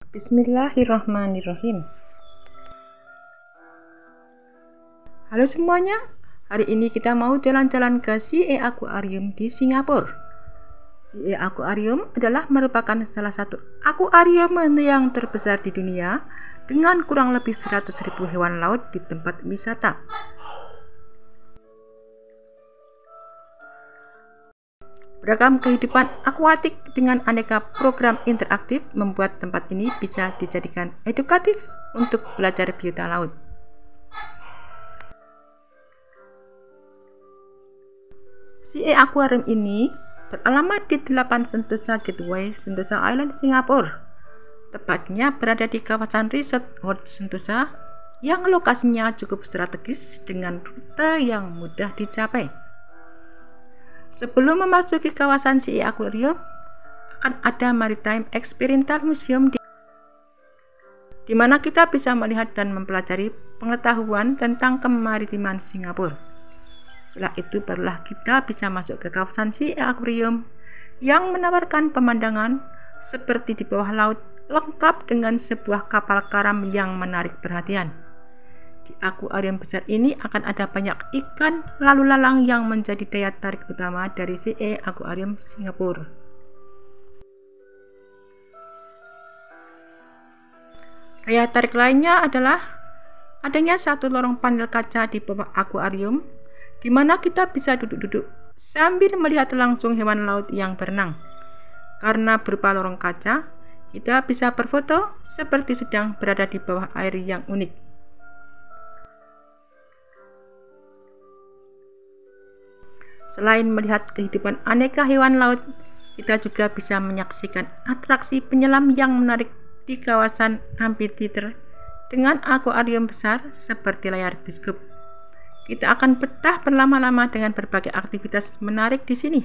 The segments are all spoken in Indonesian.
Bismillahirrahmanirrahim. Halo semuanya, hari ini kita mau jalan-jalan ke CA Aquarium di Singapura. CA Aquarium adalah merupakan salah satu akuarium yang terbesar di dunia dengan kurang lebih 100.000 hewan laut di tempat wisata. Beragam kehidupan akuatik dengan aneka program interaktif membuat tempat ini bisa dijadikan edukatif untuk belajar biota laut. CA Aquarium ini beralamat di 8 Sentosa Gateway, Sentosa Island, Singapura. Tepatnya berada di kawasan Resort World Sentosa yang lokasinya cukup strategis dengan rute yang mudah dicapai. Sebelum memasuki kawasan CA Aquarium, akan ada Maritime Experiential Museum di mana kita bisa melihat dan mempelajari pengetahuan tentang kemaritiman Singapura. Setelah itu barulah kita bisa masuk ke kawasan CA Aquarium yang menawarkan pemandangan seperti di bawah laut lengkap dengan sebuah kapal karam yang menarik perhatian. Di akuarium besar ini akan ada banyak ikan lalu lalang yang menjadi daya tarik utama dari CA Aquarium Singapura. Daya tarik lainnya adalah adanya satu lorong panel kaca di bawah akuarium, di mana kita bisa duduk-duduk sambil melihat langsung hewan laut yang berenang. Karena berupa lorong kaca, kita bisa berfoto seperti sedang berada di bawah air yang unik. Selain melihat kehidupan aneka hewan laut, kita juga bisa menyaksikan atraksi penyelam yang menarik di kawasan amphitheater dengan akuarium besar seperti layar bioskop. Kita akan betah berlama-lama dengan berbagai aktivitas menarik di sini.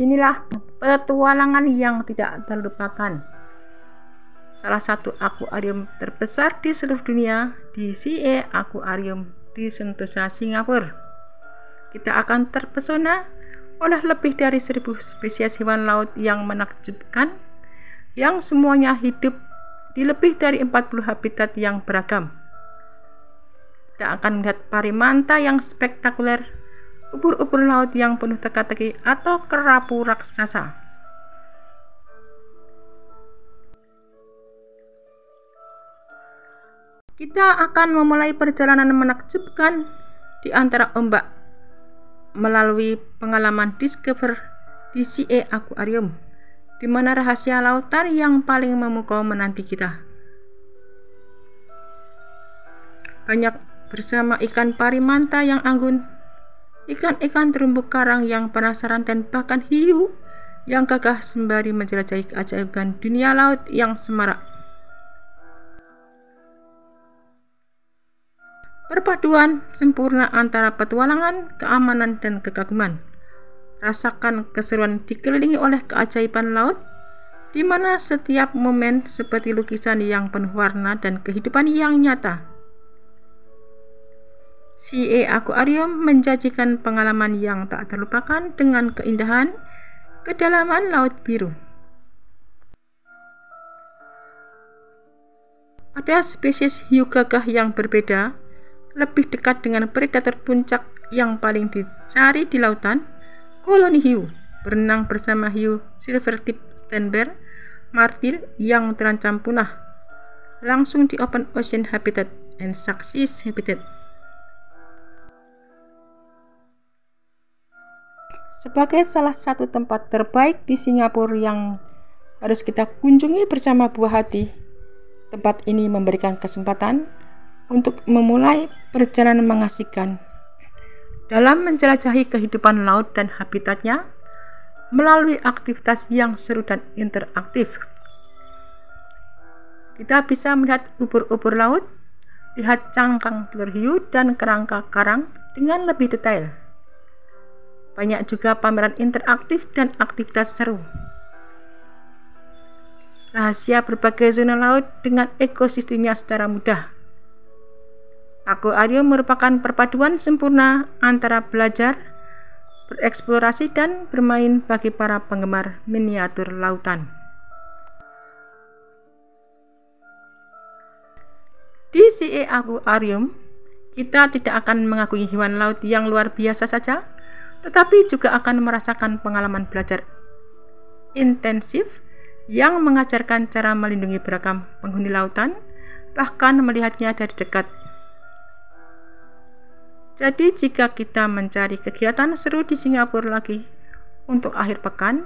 Inilah petualangan yang tidak terlupakan. Salah satu akuarium terbesar di seluruh dunia di CA Aquarium di Sentosa, Singapura. Kita akan terpesona oleh lebih dari 1.000 spesies hewan laut yang menakjubkan, yang semuanya hidup di lebih dari 40 habitat yang beragam. Kita akan melihat parimanta yang spektakuler, ubur-ubur laut yang penuh teka-teki atau kerapu raksasa. Kita akan memulai perjalanan menakjubkan di antara ombak melalui pengalaman Discover di CA Aquarium, di mana rahasia lautan yang paling memukau menanti kita. Banyak bersama ikan parimanta yang anggun, ikan-ikan terumbu karang yang penasaran, dan bahkan hiu yang gagah sembari menjelajahi keajaiban dunia laut yang semarak. Perpaduan sempurna antara petualangan, keamanan, dan kekaguman. Rasakan keseruan dikelilingi oleh keajaiban laut, di mana setiap momen seperti lukisan yang penuh warna dan kehidupan yang nyata. CA Aquarium menjanjikan pengalaman yang tak terlupakan dengan keindahan kedalaman laut biru. Ada spesies hiu gagah yang berbeda, lebih dekat dengan predator puncak yang paling dicari di lautan, koloni hiu berenang bersama hiu silver-tip standbear martil yang terancam punah langsung di open ocean habitat and success habitat. Sebagai salah satu tempat terbaik di Singapura yang harus kita kunjungi bersama buah hati, tempat ini memberikan kesempatan untuk memulai perjalanan mengasihkan dalam menjelajahi kehidupan laut dan habitatnya melalui aktivitas yang seru dan interaktif. Kita bisa melihat ubur-ubur laut, lihat cangkang telur hiu dan kerangka karang dengan lebih detail. Banyak juga pameran interaktif dan aktivitas seru. Rahasia berbagai zona laut dengan ekosistemnya secara mudah. Akuarium merupakan perpaduan sempurna antara belajar, bereksplorasi dan bermain bagi para penggemar miniatur lautan. Di CE Aquarium, kita tidak akan mengagumi hewan laut yang luar biasa saja, tetapi juga akan merasakan pengalaman belajar intensif yang mengajarkan cara melindungi beragam penghuni lautan, bahkan melihatnya dari dekat. Jadi jika kita mencari kegiatan seru di Singapura lagi untuk akhir pekan,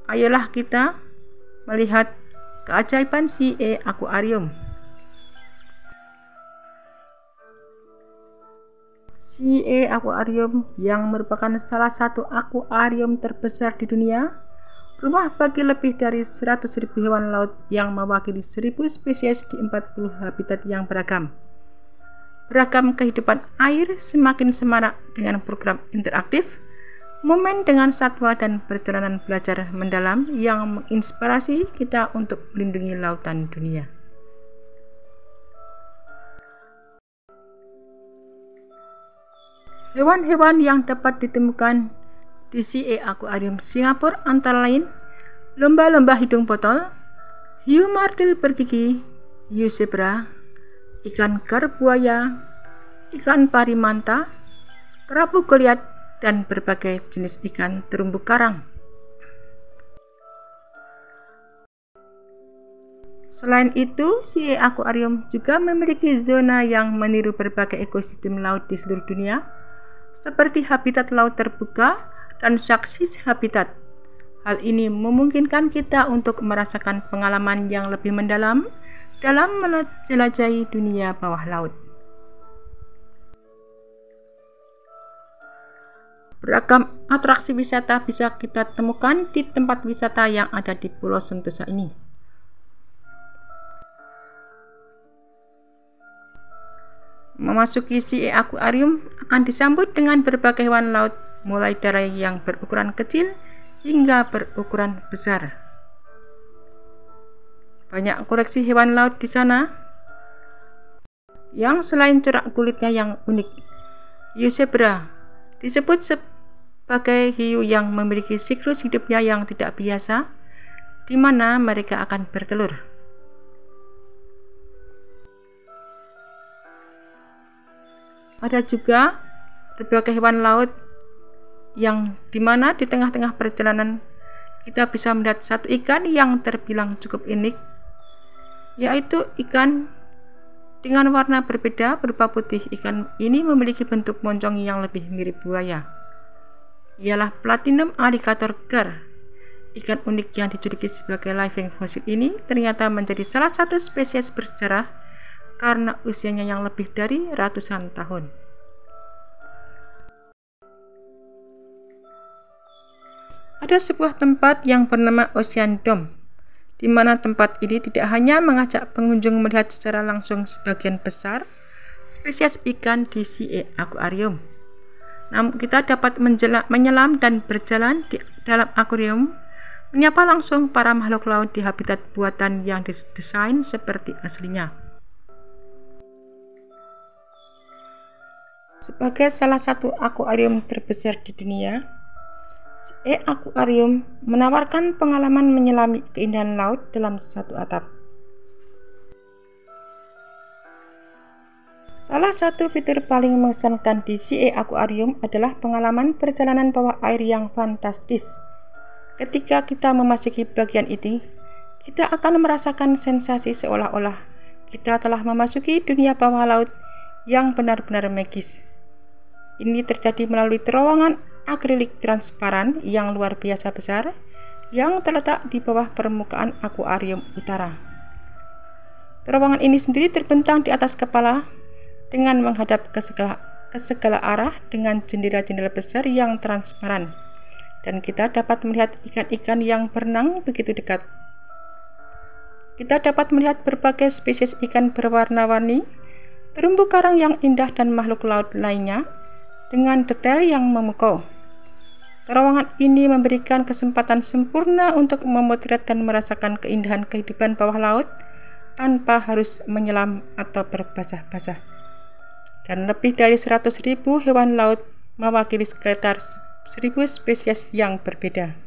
ayolah kita melihat keajaiban CE Aquarium. CE Aquarium yang merupakan salah satu akuarium terbesar di dunia, rumah bagi lebih dari 100.000 hewan laut yang mewakili 1.000 spesies di 40 habitat yang beragam. Beragam kehidupan air semakin semarak dengan program interaktif, momen dengan satwa dan perjalanan belajar mendalam yang menginspirasi kita untuk melindungi lautan dunia. Hewan-hewan yang dapat ditemukan di CE Aquarium Singapura antara lain lomba-lomba hidung botol, hiu martil bergigi, hiu zebra, ikan gar buaya, ikan pari manta, kerapu goliat, dan berbagai jenis ikan terumbu karang. Selain itu, CE Aquarium juga memiliki zona yang meniru berbagai ekosistem laut di seluruh dunia, seperti habitat laut terbuka dan Success Habitat. Hal ini memungkinkan kita untuk merasakan pengalaman yang lebih mendalam dalam menjelajahi dunia bawah laut. Beragam atraksi wisata bisa kita temukan di tempat wisata yang ada di Pulau Sentosa ini. Memasuki CE Aquarium akan disambut dengan berbagai hewan laut, mulai dari yang berukuran kecil hingga berukuran besar. Banyak koleksi hewan laut di sana yang selain corak kulitnya yang unik. Hiu zebra disebut sebagai hiu yang memiliki siklus hidupnya yang tidak biasa, di mana mereka akan bertelur. Ada juga berbagai hewan laut yang dimana di tengah-tengah perjalanan kita bisa melihat satu ikan yang terbilang cukup unik, yaitu ikan dengan warna berbeda berupa putih. Ikan ini memiliki bentuk moncong yang lebih mirip buaya. Ialah Platinum Alligator Gar. Ikan unik yang dijuluki sebagai living fossil ini ternyata menjadi salah satu spesies bersejarah karena usianya yang lebih dari ratusan tahun. Ada sebuah tempat yang bernama Ocean Dome, di mana tempat ini tidak hanya mengajak pengunjung melihat secara langsung sebagian besar spesies ikan di CE Aquarium, namun kita dapat menyelam dan berjalan di dalam akuarium, menyapa langsung para makhluk laut di habitat buatan yang didesain seperti aslinya. Sebagai salah satu akuarium terbesar di dunia, CE Aquarium menawarkan pengalaman menyelami keindahan laut dalam satu atap. Salah satu fitur paling mengesankan di CE Aquarium adalah pengalaman perjalanan bawah air yang fantastis. Ketika kita memasuki bagian ini, kita akan merasakan sensasi seolah-olah kita telah memasuki dunia bawah laut yang benar-benar magis. Ini terjadi melalui terowongan akrilik transparan yang luar biasa besar yang terletak di bawah permukaan akuarium utara. Terowongan ini sendiri terbentang di atas kepala dengan menghadap ke segala arah dengan jendela-jendela besar yang transparan, dan kita dapat melihat ikan-ikan yang berenang begitu dekat. Kita dapat melihat berbagai spesies ikan berwarna-warni, terumbu karang yang indah, dan makhluk laut lainnya dengan detail yang memukau. Terowongan ini memberikan kesempatan sempurna untuk memotret dan merasakan keindahan kehidupan bawah laut tanpa harus menyelam atau berbasah-basah. Dan lebih dari 100.000 hewan laut mewakili sekitar 1000 spesies yang berbeda.